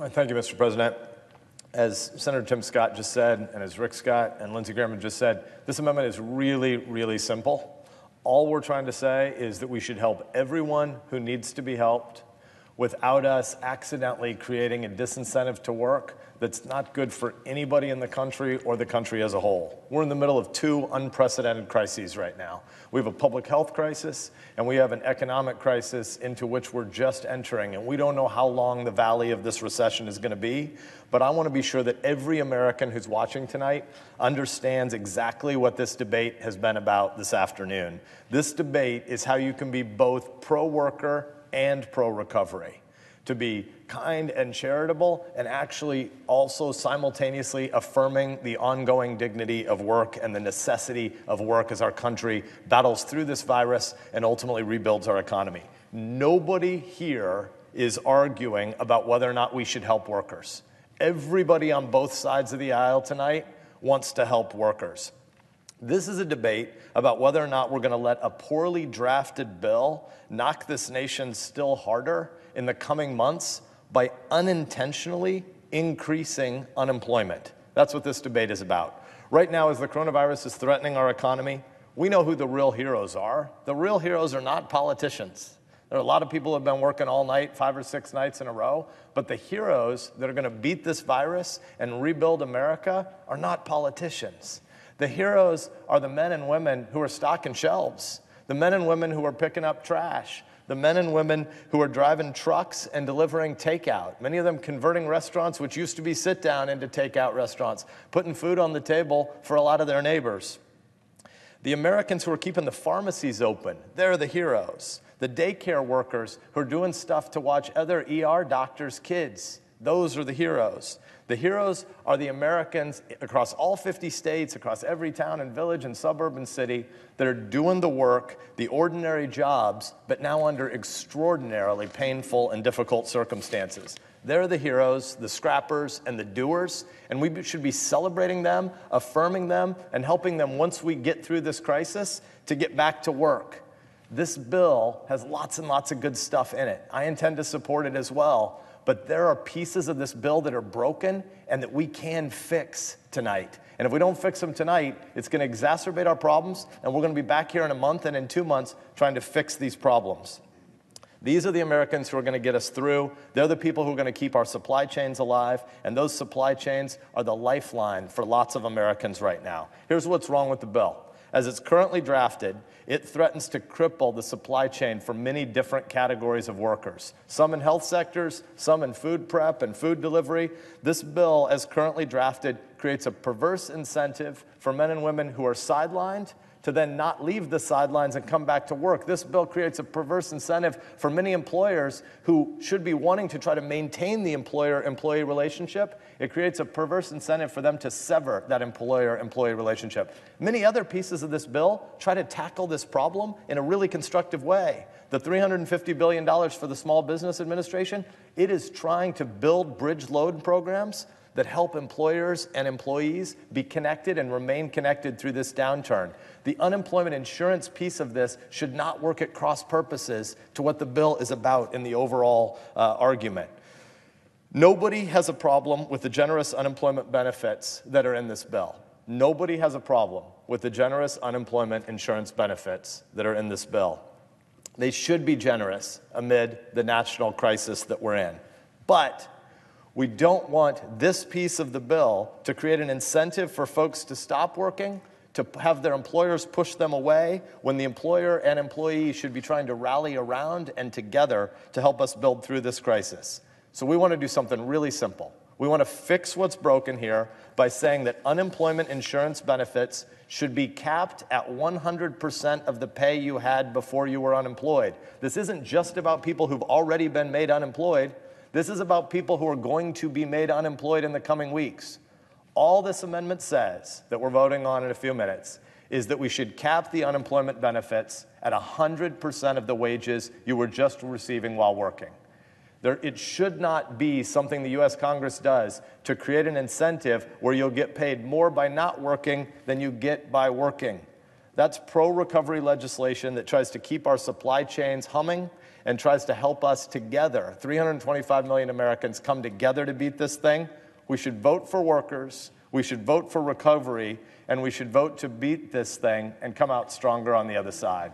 Thank you, Mr. President. As Senator Tim Scott just said, and as Rick Scott and Lindsey Graham just said, this amendment is really, really simple. All we're trying to say is that we should help everyone who needs to be helped without us accidentally creating a disincentive to work that's not good for anybody in the country or the country as a whole. We're in the middle of two unprecedented crises right now. We have a public health crisis, and we have an economic crisis into which we're just entering, and we don't know how long the valley of this recession is going to be, but I want to be sure that every American who's watching tonight understands exactly what this debate has been about this afternoon. This debate is how you can be both pro-worker and pro-recovery, to be kind and charitable and actually also simultaneously affirming the ongoing dignity of work and the necessity of work as our country battles through this virus and ultimately rebuilds our economy. Nobody here is arguing about whether or not we should help workers. Everybody on both sides of the aisle tonight wants to help workers. This is a debate about whether or not we're going to let a poorly drafted bill knock this nation still harder in the coming months by unintentionally increasing unemployment. That's what this debate is about. Right now, as the coronavirus is threatening our economy, we know who the real heroes are. The real heroes are not politicians. There are a lot of people who have been working all night, 5 or 6 nights in a row, but the heroes that are going to beat this virus and rebuild America are not politicians. The heroes are the men and women who are stocking shelves, the men and women who are picking up trash, the men and women who are driving trucks and delivering takeout, many of them converting restaurants which used to be sit-down into takeout restaurants, putting food on the table for a lot of their neighbors. The Americans who are keeping the pharmacies open, they're the heroes. The daycare workers who are doing stuff to watch other ER doctors' kids, those are the heroes. The heroes are the Americans across all 50 states, across every town and village and suburb and city that are doing the work, the ordinary jobs, but now under extraordinarily painful and difficult circumstances. They're the heroes, the scrappers, and the doers, and we should be celebrating them, affirming them, and helping them once we get through this crisis to get back to work. This bill has lots and lots of good stuff in it. I intend to support it as well. But there are pieces of this bill that are broken and that we can fix tonight. And if we don't fix them tonight, it's going to exacerbate our problems, and we're going to be back here in a month and in 2 months trying to fix these problems. These are the Americans who are going to get us through. They're the people who are going to keep our supply chains alive, and those supply chains are the lifeline for lots of Americans right now. Here's what's wrong with the bill. As it's currently drafted, it threatens to cripple the supply chain for many different categories of workers, some in health sectors, some in food prep and food delivery. This bill, as currently drafted, creates a perverse incentive for men and women who are sidelined to then not leave the sidelines and come back to work. This bill creates a perverse incentive for many employers who should be wanting to try to maintain the employer-employee relationship. It creates a perverse incentive for them to sever that employer-employee relationship. Many other pieces of this bill try to tackle this problem in a really constructive way. The $350 billion for the Small Business Administration, it is trying to build bridge loan programs that help employers and employees be connected and remain connected through this downturn. The unemployment insurance piece of this should not work at cross purposes to what the bill is about in the overall argument. Nobody has a problem with the generous unemployment benefits that are in this bill. Nobody has a problem with the generous unemployment insurance benefits that are in this bill. They should be generous amid the national crisis that we're in. But we don't want this piece of the bill to create an incentive for folks to stop working, to have their employers push them away, when the employer and employee should be trying to rally around and together to help us build through this crisis. So we want to do something really simple. We want to fix what's broken here by saying that unemployment insurance benefits should be capped at 100% of the pay you had before you were unemployed. This isn't just about people who've already been made unemployed. This is about people who are going to be made unemployed in the coming weeks. All this amendment says, that we're voting on in a few minutes, is that we should cap the unemployment benefits at 100% of the wages you were just receiving while working. It should not be something the U.S. Congress does to create an incentive where you'll get paid more by not working than you get by working. That's pro-recovery legislation that tries to keep our supply chains humming and tries to help us together, 325 million Americans come together to beat this thing, we should vote for workers, we should vote for recovery, and we should vote to beat this thing and come out stronger on the other side.